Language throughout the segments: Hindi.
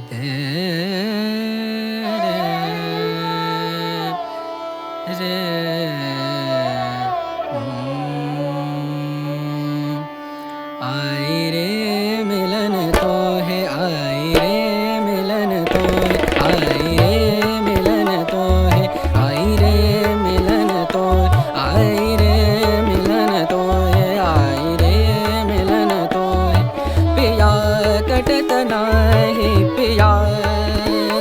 आई रे मिलन तो है, आई रे मिलन तो है, आई रे मिलन तो है, आई रे मिलन तो है, आई रे मिलन तो है, आई रे मिलन तो है। पिया कटत नाही पिया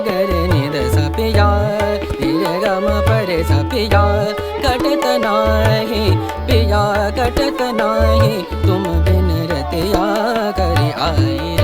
गरे निद सा पिया रे गम परे सा पिया कटत नाही पिया कटत नाही तुम बिन रतिया करे आई